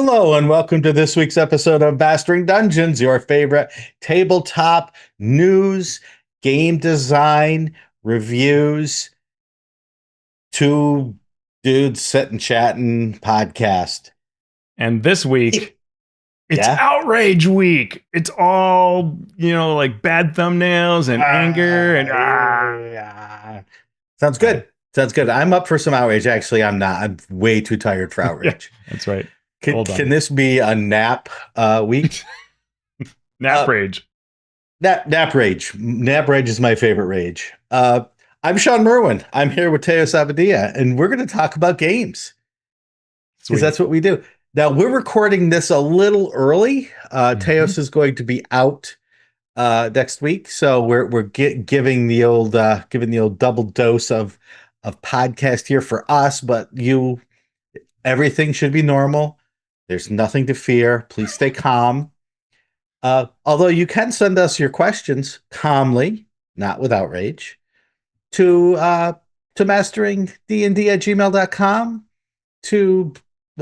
Hello, and welcome to this week's episode of Mastering Dungeons, your favorite tabletop news, game design, reviews, two dudes sitting chatting podcast. And this week, it's Yeah? outrage week. It's all, like bad thumbnails and anger and Yeah. Sounds good. Sounds good. I'm up for some outrage. Actually, I'm not. I'm way too tired for Yeah, outrage. that's right. Can this be a nap week? Nap rage. Nap rage. Nap rage is my favorite rage. I'm Shawn Merwin. I'm here with Teos and we're going to talk about games because Sweet. that's what we do. Now we're recording this a little early. Teos is going to be out next week, so we're giving the old double dose of podcast here for us. But everything should be normal. There's nothing to fear. Please stay calm. Although you can send us your questions calmly, not with outrage, to masteringdnd@gmail.com, to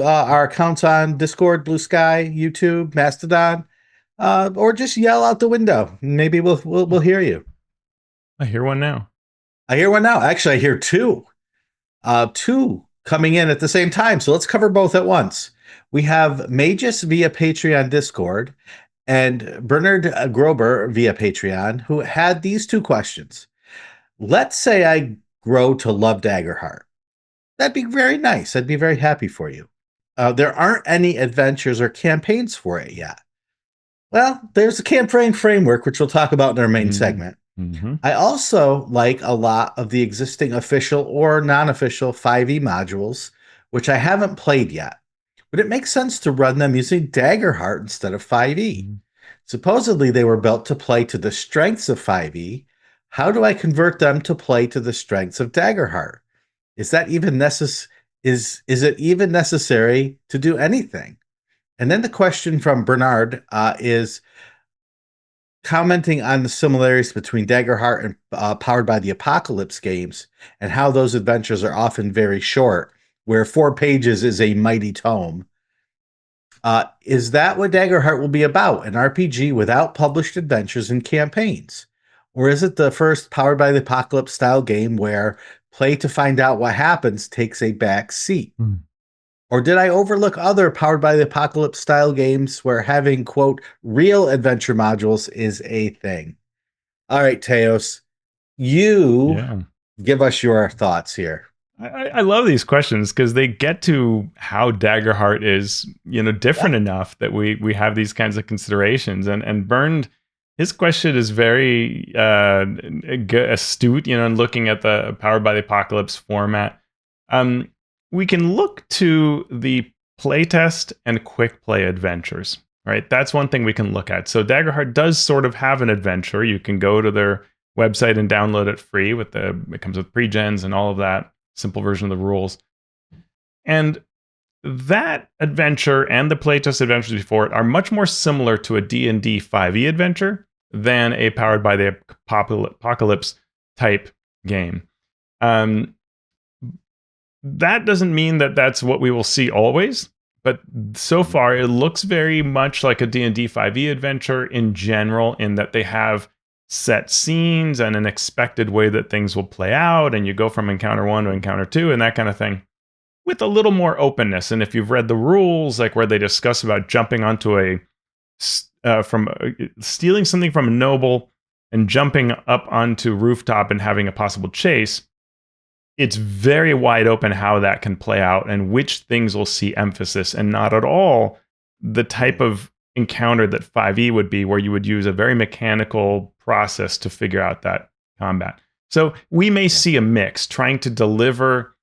our accounts on Discord, Bluesky, YouTube, Mastodon, or just yell out the window. Maybe we'll hear you. I hear one now. I hear one now. Actually, I hear two. Two coming in at the same time. So let's cover both at once. We have Magus via Patreon Discord and Bernard Grober via Patreon, who had these two questions. Let's say I grow to love Daggerheart. That'd be very nice. I'd be very happy for you. There aren't any adventures or campaigns for it yet. Well, there's a campaign framework, which we'll talk about in our main segment. I also like a lot of the existing official or non-official 5e modules, which I haven't played yet. But it makes sense to run them using Daggerheart instead of 5e. Supposedly, they were built to play to the strengths of 5e. How do I convert them to play to the strengths of Daggerheart? Is that even is it even necessary to do anything? And then the question from Bernard is commenting on the similarities between Daggerheart and Powered by the Apocalypse games and how those adventures are often very short, where 4 pages is a mighty tome. Is that what Daggerheart will be about? An RPG without published adventures and campaigns? Or is it the first Powered by the Apocalypse style game where play to find out what happens takes a back seat? Or did I overlook other Powered by the Apocalypse style games where having, quote, real adventure modules is a thing? All right, Teos, you give us your thoughts here. I love these questions because they get to how Daggerheart is, different enough that we have these kinds of considerations. And Burned, his question is very astute, in looking at the Powered by the Apocalypse format. We can look to the playtest and quick play adventures, right? That's one thing we can look at. So Daggerheart does sort of have an adventure. You can go to their website and download it free it comes with pre-gens and all of that. Simple version of the rules. And that adventure and the playtest adventures before it are much more similar to a D&D 5e adventure than a Powered by the Apocalypse type game. That doesn't mean that that's what we will see always, but so far it looks very much like a D&D 5e adventure in general, in that they have set scenes and an expected way that things will play out, and you go from encounter 1 to encounter 2 and that kind of thing, with a little more openness. And if you've read the rules, like where they discuss about jumping onto stealing something from a noble and jumping up onto rooftop and having a possible chase, it's very wide open how that can play out and which things will see emphasis, and not at all the type of encounter that 5e would be, where you would use a very mechanical process to figure out that combat. So we may see a mix, trying to deliver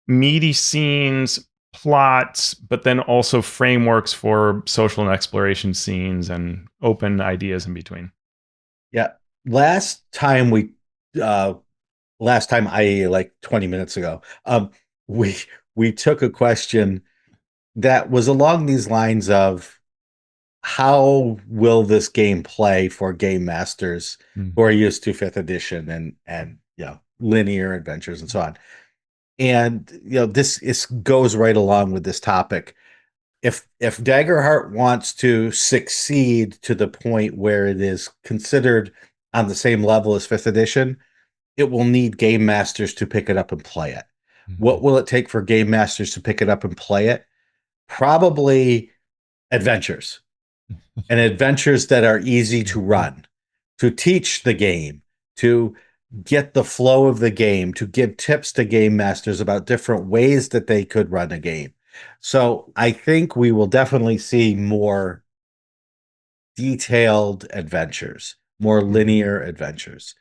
meaty scenes, plots, but then also frameworks for social and exploration scenes and open ideas in between. Yeah. Last time, I like 20 minutes ago, we took a question that was along these lines of, how will this game play for game masters who are used to 5th edition and linear adventures and so on? And this goes right along with this topic. if Daggerheart wants to succeed to the point where it is considered on the same level as fifth edition, it will need game masters to pick it up and play it. What will it take for game masters to pick it up and play it? Probably adventures, and adventures that are easy to run, to teach the game, to get the flow of the game, to give tips to game masters about different ways that they could run a game. So I think we will definitely see more detailed adventures, more linear adventures,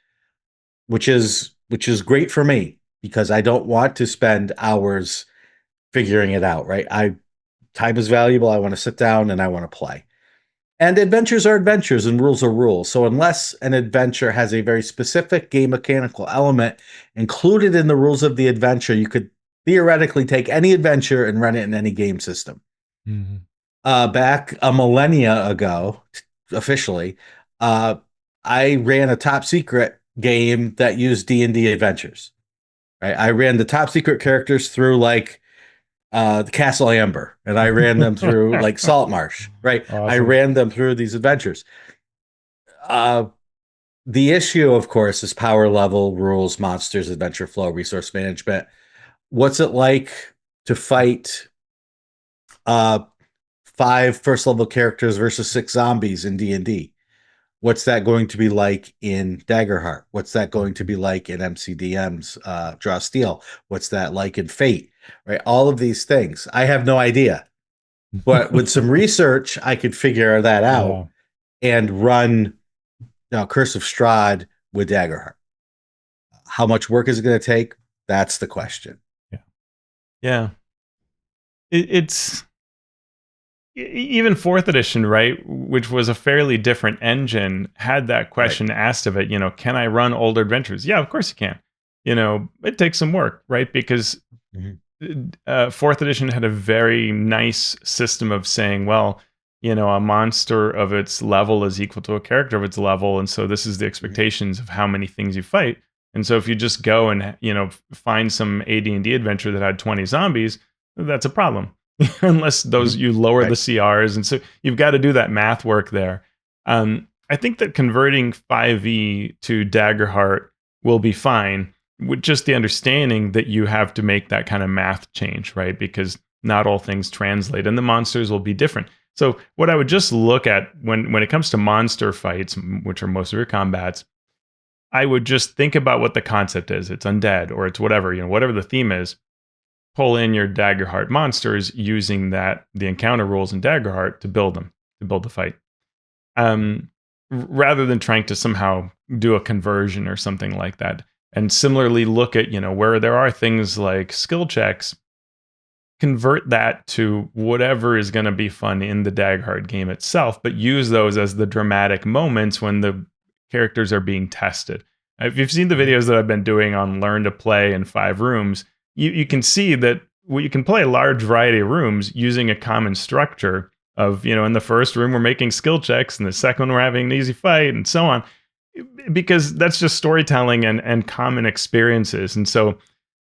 which is great for me because I don't want to spend hours figuring it out, right? I time is valuable. I want to sit down and I want to play. And adventures are adventures and rules are rules. So unless an adventure has a very specific game mechanical element included in the rules of the adventure, you could theoretically take any adventure and run it in any game system. Mm-hmm. Back a millennia ago, officially, uh, I ran a top secret game that used D&D adventures. Right? I ran the top secret characters through like the Castle Amber, and I ran them through like Salt Marsh, right? I Awesome. ran them through these adventures. Uh, the issue, of course, is power level, rules, monsters, adventure flow, resource management. What's it like to fight uh, five first level characters versus six zombies in D&D? What's that going to be like in Daggerheart? What's that going to be like in MCDM's Draw Steel? What's that like in Fate? Right, all of these things. I have no idea. But with some research, I could figure that out Yeah. and run Curse of Strahd with Daggerheart. How much work is it going to take? That's the question. Yeah. Yeah. It's even fourth edition, right, which was a fairly different engine, had that Right. question asked of it, can I run older adventures? Yeah, of course you can. It takes some work, right? Because Mm-hmm. fourth edition had a very nice system of saying, well, a monster of its level is equal to a character of its level, and so this is the Mm-hmm. expectations of how many things you fight. And so if you just go and find some AD&D adventure that had 20 zombies, that's a problem. Unless Mm-hmm. those you lower the Right. CRs, and so you've got to do that math work there. I think that converting 5e to Daggerheart will be fine, with just the understanding that you have to make that kind of math change, right? Because not all things translate, and the monsters will be different. So what I would just look at when it comes to monster fights, which are most of your combats, I would just think about what the concept is. It's undead or it's whatever, whatever the theme is. Pull in your Daggerheart monsters using the encounter rules in Daggerheart to build them, to build the fight. Rather than trying to somehow do a conversion or something like that. And similarly, look at, where there are things like skill checks, convert that to whatever is going to be fun in the Daggerheart game itself, but use those as the dramatic moments when the characters are being tested. If you've seen the Mm-hmm. videos that I've been doing on Learn to Play in 5 rooms, you can see that you can play a large variety of rooms using a common structure of, in the first room, we're making skill checks, and the second, we're having an easy fight, and so on. Because that's just storytelling and common experiences. And so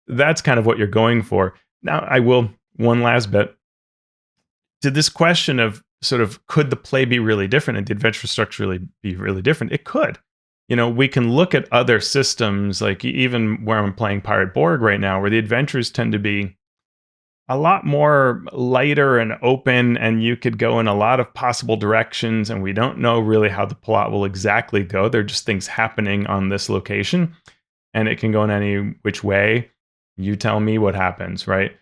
that's kind of what you're going for. Now, I will, one last bit to this question of sort of could the play be really different and the adventure structure really be really different? It could. We can look at other systems, like even where I'm playing Pirate Borg right now, where the adventures tend to be a lot more lighter and open, and you could go in a lot of possible directions, and we don't know really how the plot will exactly go. They're just things happening on this location, and it can go in any which way. You tell me what happens, right?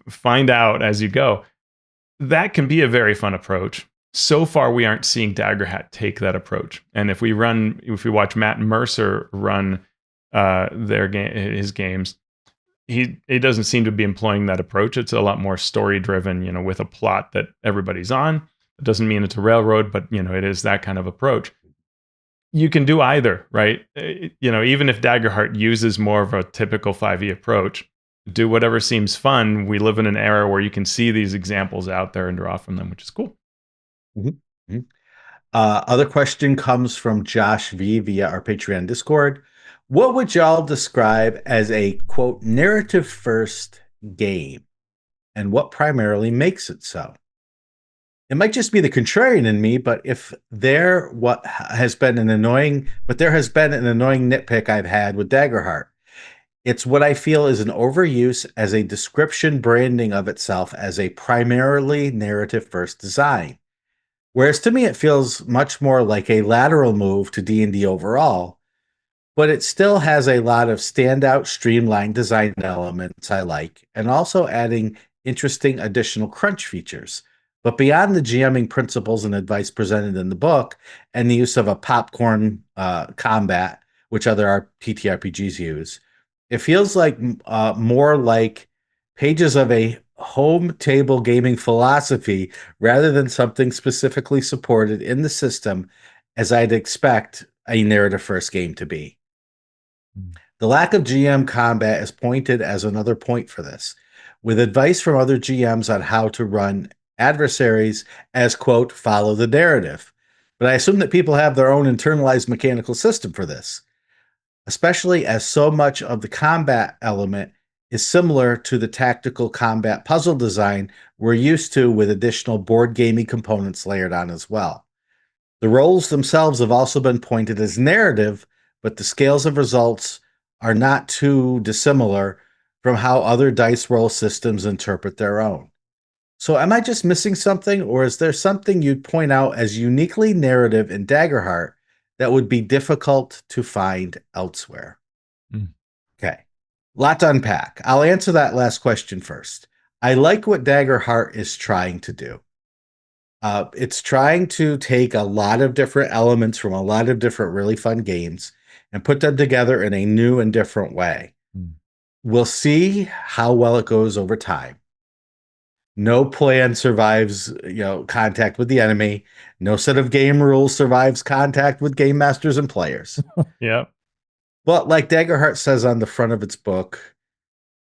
Find out as you go. That can be a very fun approach. So far, we aren't seeing Daggerhat take that approach. And if we watch Matt Mercer run his games, he doesn't seem to be employing that approach. It's a lot more story driven, with a plot that everybody's on. It doesn't mean it's a railroad, but it is that kind of approach. You can do either, right? Even if Daggerheart uses more of a typical 5e approach, do whatever seems fun. We live in an era where you can see these examples out there and draw from them, which is cool. Mm-hmm. Other question comes from Josh V via our Patreon Discord. What would y'all describe as a quote narrative first game, and what primarily makes it so? it might just be the contrarian in me, but if there what has been an annoying, but there has been an annoying nitpick I've had with Daggerheart. It's what I feel is an overuse as a description branding of itself as a primarily narrative first design. Whereas to me, it feels much more like a lateral move to D&D overall, but it still has a lot of standout streamlined design elements I like, and also adding interesting additional crunch features. But beyond the GMing principles and advice presented in the book and the use of a popcorn combat, which other TTRPGs use, it feels like more like pages of a home table gaming philosophy rather than something specifically supported in the system as I'd expect a narrative first game to be. Mm. The lack of GM combat is pointed as another point for this, with advice from other GMs on how to run adversaries as, quote, follow the narrative. But I assume that people have their own internalized mechanical system for this, especially as so much of the combat element is similar to the tactical combat puzzle design we're used to with additional board gaming components layered on as well. The roles themselves have also been pointed as narrative, but the scales of results are not too dissimilar from how other dice roll systems interpret their own. So, am I just missing something, or is there something you'd point out as uniquely narrative in Daggerheart that would be difficult to find elsewhere? Mm. Okay, lot to unpack. I'll answer that last question first. I like what Daggerheart is trying to do. It's trying to take a lot of different elements from a lot of different really fun games and put them together in a new and different way. Mm. We'll see how well it goes over time. No plan survives, contact with the enemy. No set of game rules survives contact with game masters and players. Yep. But like Daggerheart says on the front of its book,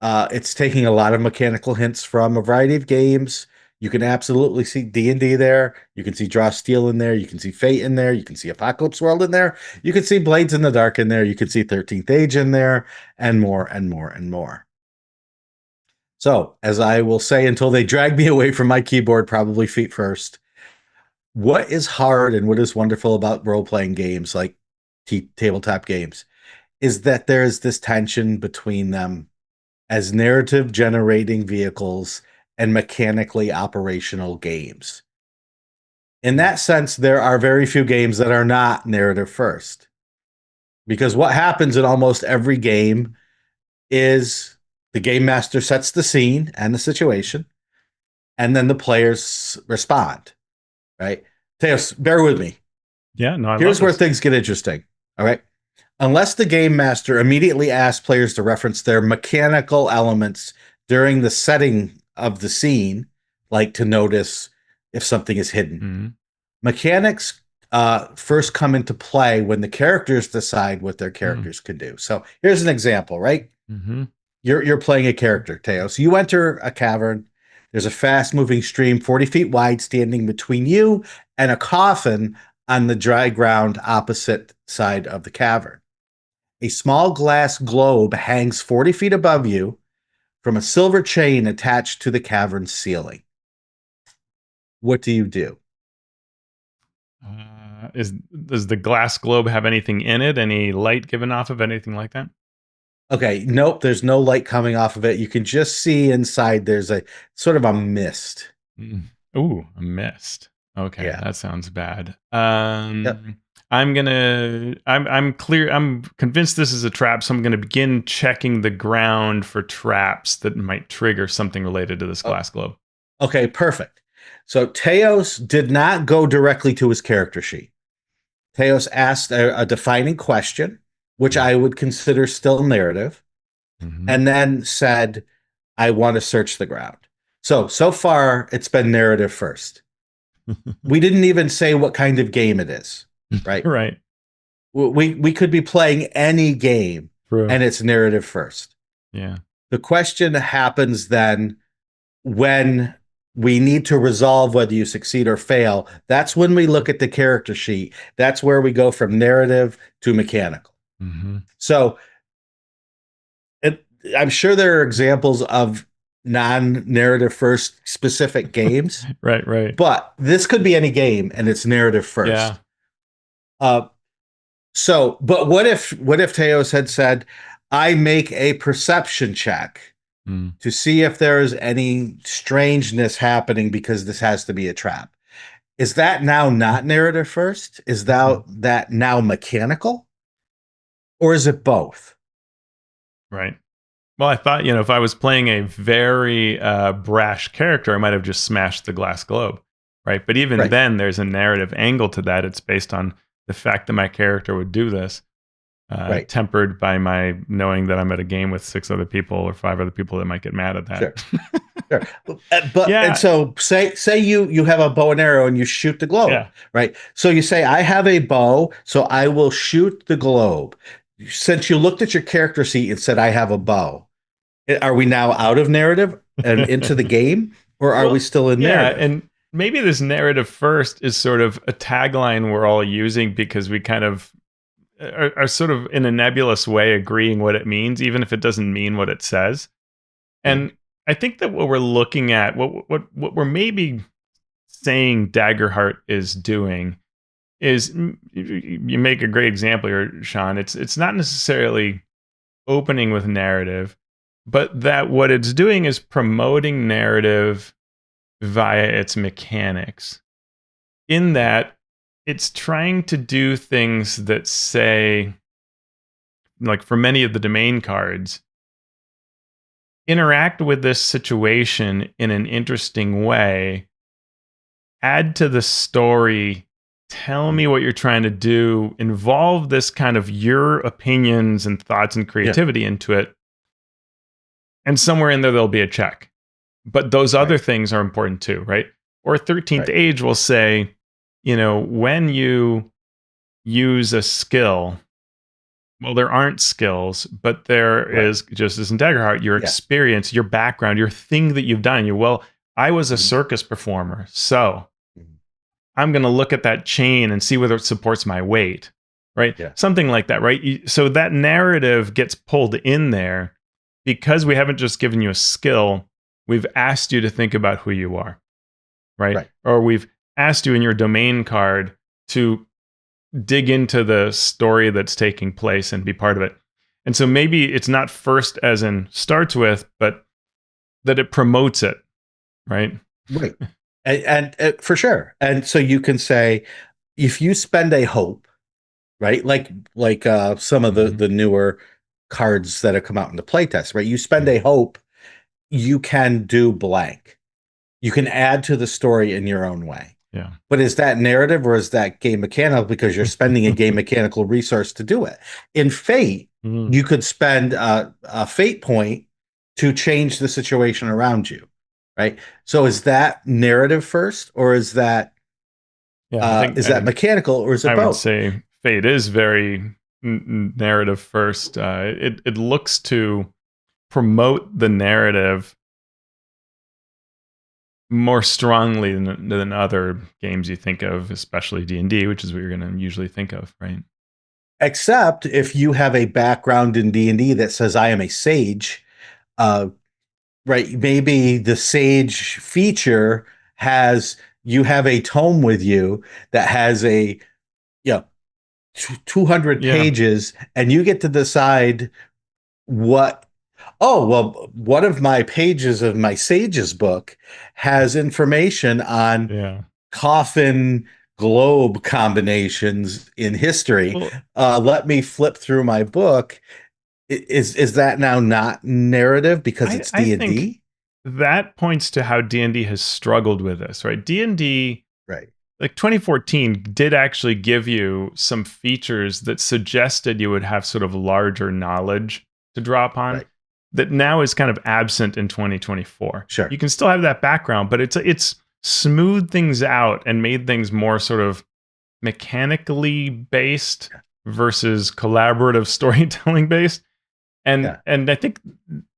it's taking a lot of mechanical hints from a variety of games. You can absolutely see D&D there. You can see Draw Steel in there. You can see Fate in there. You can see Apocalypse World in there. You can see Blades in the Dark in there. You can see 13th Age in there, and more and more and more. So, as I will say until they drag me away from my keyboard, probably feet first, what is hard and what is wonderful about role-playing games like tabletop games is that there is this tension between them as narrative generating vehicles and mechanically operational games. In that sense, there are very few games that are not narrative first. Because what happens in almost every game is the game master sets the scene and the situation, and then the players respond, right? Teos, bear with me. Yeah, no, I love Here's where this. things get interesting. All right. Unless the game master immediately asks players to reference their mechanical elements during the setting of the scene, like to notice if something is hidden. Mm-hmm. Mechanics first come into play when the characters decide what their characters can do. So here's an example, right? Mm-hmm. You're playing a character, Teos. You enter a cavern. There's a fast-moving stream, 40 feet wide, standing between you and a coffin on the dry ground opposite side of the cavern. A small glass globe hangs 40 feet above you from a silver chain attached to the cavern ceiling. What do you do? Does the glass globe have anything in it? Any light given off of anything like that? Okay, nope, there's no light coming off of it. You can just see inside there's a sort of a mist. Mm. Ooh, a mist. Okay, Yeah. that sounds bad. Yep. I'm clear. I'm convinced this is a trap, so I'm gonna begin checking the ground for traps that might trigger something related to this Oh, glass globe. okay, perfect. So Teos did not go directly to his character sheet. Teos asked a defining question, which I would consider still narrative, Mm-hmm. and then said, I want to search the ground. So far, it's been narrative first. We didn't even say what kind of game it is, right? Right. We could be playing any game True. and it's narrative first. Yeah. The question happens then when we need to resolve whether you succeed or fail. That's when we look at the character sheet. That's where we go from narrative to mechanical. Mm-hmm. So I'm sure there are examples of non-narrative first specific games, Right, right. but this could be any game and it's narrative Yeah. first. Uh, but what if Teos had said, I make a perception check Mm, to see if there's any strangeness happening because this has to be a trap. Is that now not narrative first? Is that now mechanical? Or is it both? right. Well, I thought, if I was playing a very brash character, I might have just smashed the glass globe, right? But even Right. then, there's a narrative angle to that. It's based on the fact that my character would do this, Right. tempered by my knowing that I'm at a game with 6 other people or 5 other people that might get mad at that. Sure. Sure. But and Yeah, so say you have a bow and arrow and you shoot the globe, yeah. right? So you say, I have a bow, so I will shoot the globe. Since you looked at your character sheet and said, I have a bow, are we now out of narrative and into the game, or are we Well, still in yeah, narrative? and maybe this narrative first is sort of a tagline we're all using because we kind of are sort of in a nebulous way agreeing what it means, even if it doesn't mean what it says. Yeah. And I think that what we're looking at, what we're maybe saying Daggerheart is doing, is you make a great example here, Shawn. It's not necessarily opening with narrative, but that what it's doing is promoting narrative via its mechanics. In that, it's trying to do things that say, like for many of the domain cards, interact with this situation in an interesting way, add to the story, tell me what you're trying to do, involve this kind of your opinions and thoughts and Yeah. creativity into it. And somewhere in there, there'll be a check. But those Right. other things are important too, right? Or 13th Right. Age will say, when you use a skill, well, there aren't skills, but there Right. is, just as in Daggerheart, your Yeah. experience, your background, your thing that you've done. Well, I was a Mhm. circus performer, so Mhm. I'm going to look at that chain and see whether it supports my weight, right? Yeah. Something like that, right? So that narrative gets pulled in there because we haven't just given you a skill, we've asked you to think about who you are, right? Right. Or we've asked you in your domain card to dig into the story that's taking place and be part of it. And so maybe it's not first as in starts with, but that it promotes it, right? Right. And for sure. And so you can say, if you spend a hope, right? Like some of the Mhm. the newer cards that have come out in the playtest, right? You spend a Yeah. hope, you can do blank. You can add to the story in your own way. Yeah. But is that narrative or is that game mechanical because you're spending a game mechanical resource to do it? In Fate, Mhm. you could spend a fate point to change the situation around you, right? So is that narrative first, or Yeah, I think is I that think mechanical, or is it I would both? say Fate is very narrative first. It looks to promote the narrative more strongly than other games you think of, especially D&D, which is what you're going to usually think of, right? Except if you have a background in D&D that says I am a sage, uh, right? Maybe the sage feature has you have a tome with you that has a you know 200 Yeah, pages, and you get to decide what. Oh, well, one of my pages of my sage's book has information on yeah. coffin globe combinations in history. Well, Let me flip through my book. Is that now not narrative because I it's I D and think D? that points to how D&D has struggled with this, right? D&D, Right, like 2014, did actually give you some features that suggested you would have sort of larger knowledge to draw upon right, that now is kind of absent in 2024. sure, You can still have that background, but it's smoothed things out and made things more sort of mechanically based yeah, versus collaborative storytelling based. And yeah, and I think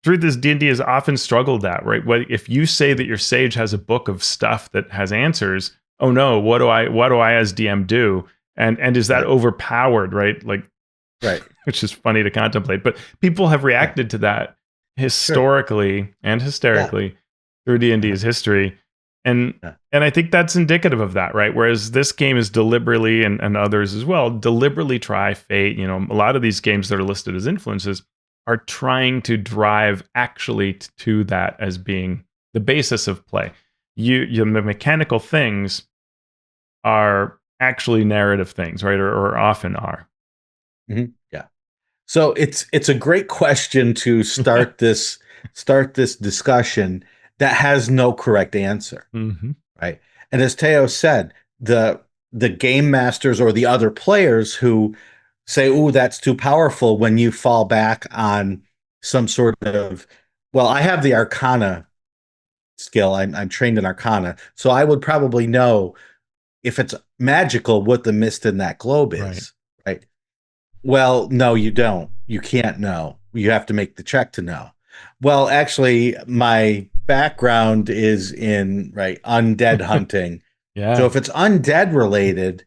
through this, D&D has often struggled that, right? What if you say that your sage has a book of stuff that has answers? Oh no, what do I as DM do? And is that right, overpowered, right? Like, right, which is funny to contemplate, but people have yeah, reacted to that Sure. historically and Yeah. hysterically through D&D's Uh-huh. history. And Yeah. and I think that's indicative of that, right? Whereas this game is deliberately, and others as well, deliberately try Fate. A lot of these games that are listed as influences are trying to drive actually to that as being the basis of play. The mechanical things are actually narrative things, right? Or often are. Yeah. So it's a great question to start this discussion that has no correct answer, Hmm. right? And as Teo said, the game masters or the other players who say, "Oh, that's too powerful," when you fall back on some sort of, well, I have the Arcana skill. I'm trained in Arcana, so I would probably know if it's magical what the mist in that globe Right. is, right? Well, no, you don't. You can't know. You have to make the check to know. Well, actually, my background is in right undead hunting. So Yeah. if it's undead related,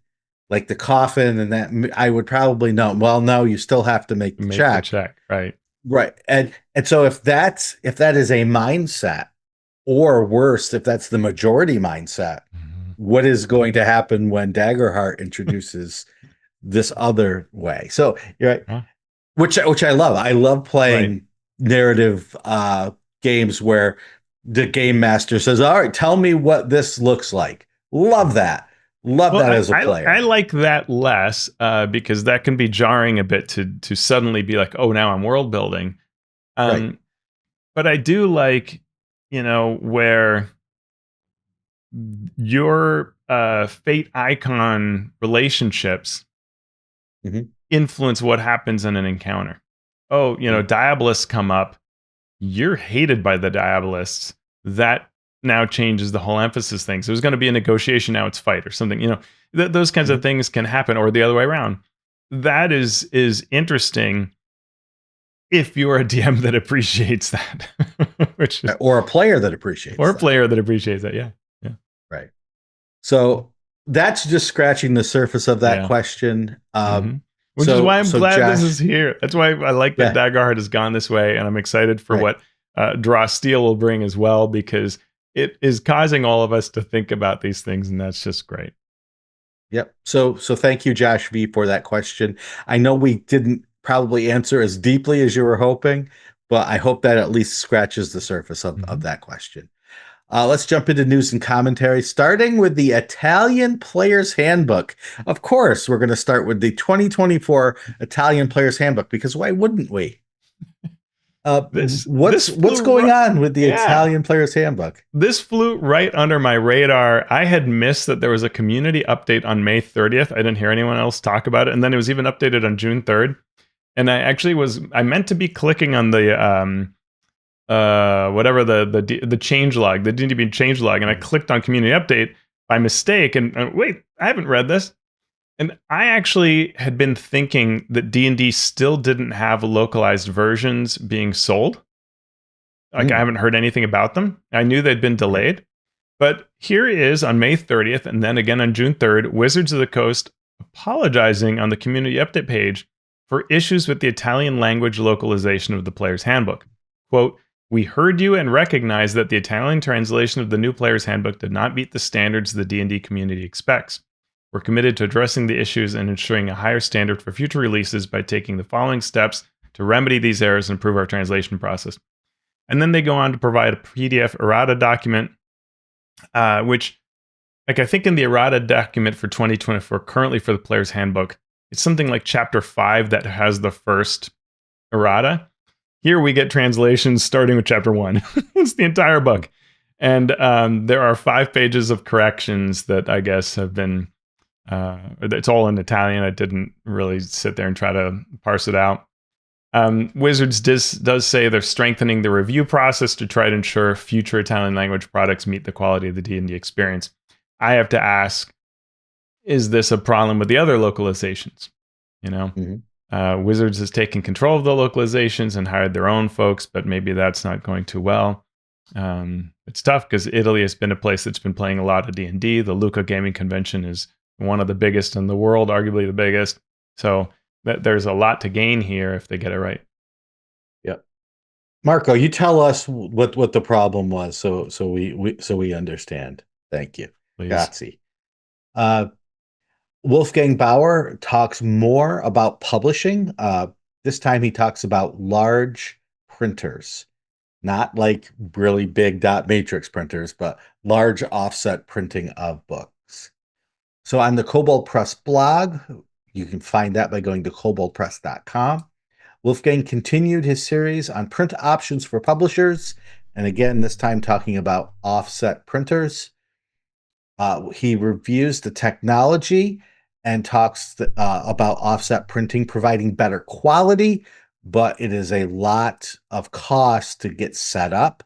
like the coffin and that, I would probably know. Well, no, you still have to make the Make the check. check. Right. Right. And so if that is a mindset, or worse, if that's the majority mindset, Mhm. what is going to happen when Daggerheart introduces this other way? So you're right, Yeah. which I love. I love Right. playing narrative games where the game master says, "All right, tell me what this looks like." Love that. Love Well, that as a I player. like that less because that can be jarring a bit to suddenly be like, oh, now I'm world building. Right. Um, but I do like, where your fate icon relationships Hmm. influence what happens in an encounter. Oh, Diabolists come up. You're hated by the Diabolists. That now changes the whole emphasis thing. So there's going to be a negotiation. Now it's fight or something. Those kinds of Hmm. things can happen, or the other way around. That is interesting if you're a DM that appreciates that, which is Or a player that or appreciates a that. player that appreciates that. Yeah, yeah, Right. So that's just scratching the surface of that yeah. question. Hmm. Which is why I'm So glad this is Josh, here. That's why I like that yeah, Daggerheart has gone this way, and I'm excited for right. what Draw Steel will bring as well, because it is causing all of us to think about these things, and that's just great. Yep. So thank you, Josh V, for that question. I know we didn't probably answer as deeply as you were hoping, but I hope that at least scratches the surface of Hmm. that question. Let's jump into news and commentary, starting with the Italian Player's Handbook. Of course, we're going to start with the 2024 Italian Player's Handbook because why wouldn't we? This What's flew going on with the yeah. Italian Player's Handbook? This flew right under my radar. I had missed that there was a community update on May 30th. I didn't hear anyone else talk about it, and then it was even updated on June 3rd. And I meant to be clicking on the whatever the change log, the DNDB change log, and I clicked on community update by mistake. And wait, I haven't read this. And I actually had been thinking that D&D still didn't have localized versions being sold. Like I Mm, haven't heard anything about them. I knew they'd been right. delayed. But here is on May 30th and then again on June 3rd, Wizards of the Coast apologizing on the community update page for issues with the Italian language localization of the player's handbook. Quote, "We heard you and recognize that the Italian translation of the new player's handbook did not meet the standards the D&D community expects. We're committed to addressing the issues and ensuring a higher standard for future releases by taking the following steps to remedy these errors and improve our translation process." And then they go on to provide a PDF errata document, which, like, I think in the errata document for 2024, currently for the player's handbook, it's something like chapter 5 that has the first errata. Here we get translations starting with chapter 1. It's the entire book. And there are 5 pages of corrections that I guess have been, it's all in Italian. I didn't really sit there and try to parse it out. Wizards does say they're strengthening the review process to try to ensure future Italian language products meet the quality of the D&D experience. I have to ask, is this a problem with the other localizations? You know, Mhm. Wizards has taken control of the localizations and hired their own folks, but maybe that's not going too well. It's tough because Italy has been a place that's been playing a lot of D&D. The Lucca Gaming Convention is one of the biggest in the world, arguably the biggest. So there's a lot to gain here if they get it right. Yep. Marco, you tell us what the problem was, so we understand. Thank you. Please. Grazie. Uh, Wolfgang Bauer talks more about publishing. This time he talks about large printers, not like really big dot matrix printers, but large offset printing of books. So on the Kobold Press blog, you can find that by going to koboldpress.com. Wolfgang continued his series on print options for publishers, and again, this time talking about offset printers. He reviews the technology and talks about offset printing providing better quality, but it is a lot of cost to get set up.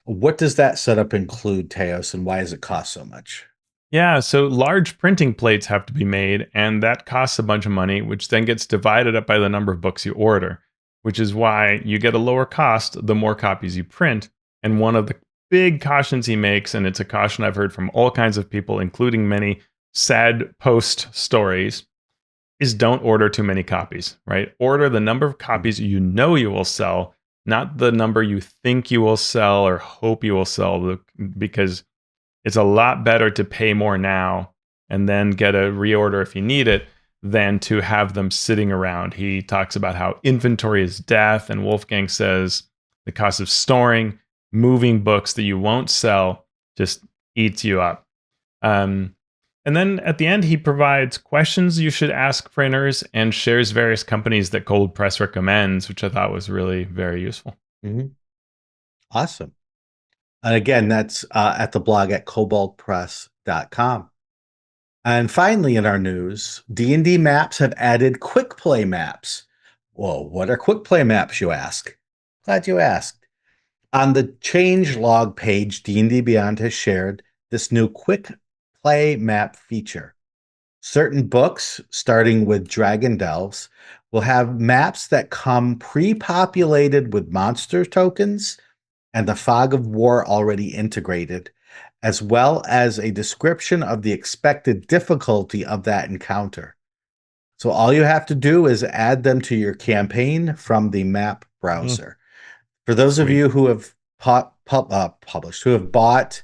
What does that setup include, Teos, and why does it cost so much? Yeah, so large printing plates have to be made, and that costs a bunch of money, which then gets divided up by the number of books you order, which is why you get a lower cost the more copies you print. And one of the big cautions he makes, and it's a caution I've heard from all kinds of people, including many sad post stories, is don't order too many copies, right? Order the number of copies you know you will sell, not the number you think you will sell or hope you will sell, because it's a lot better to pay more now and then get a reorder if you need it than to have them sitting around. He talks about how inventory is death, and Wolfgang says the cost of storing, moving books that you won't sell just eats you up. And then at the end, he provides questions you should ask printers and shares various companies that Cold Press recommends, which I thought was really very useful. Mm-hmm. Awesome. And again, that's at the blog at koboldpress.com. And finally, in our news, D&D maps have added Quickplay maps. Well, what are Quickplay maps, you ask? Glad you asked. On the change log page, D&D Beyond has shared this new Quickplay map feature. Certain books, starting with Dragon Delves, will have maps that come pre-populated with monster tokens and the Fog of War already integrated, as well as a description of the expected difficulty of that encounter. So all you have to do is add them to your campaign from the map Mm, browser. For those of sweet. you who have published, who have bought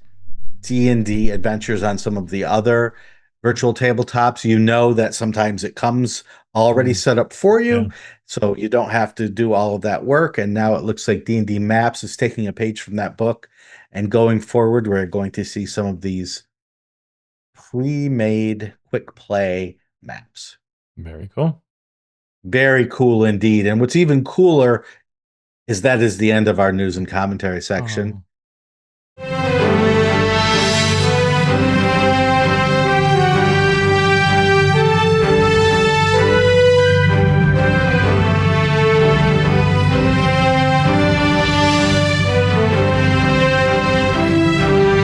D&D adventures on some of the other virtual tabletops, you know that sometimes it comes already Mm, set up for yeah, you, so you don't have to do all of that work. And now it looks like D&D Maps is taking a page from that book, and going forward, we're going to see some of these pre-made quick play maps. very cool. Very cool indeed. And what's even cooler is that is the end of our news and commentary section. Oh,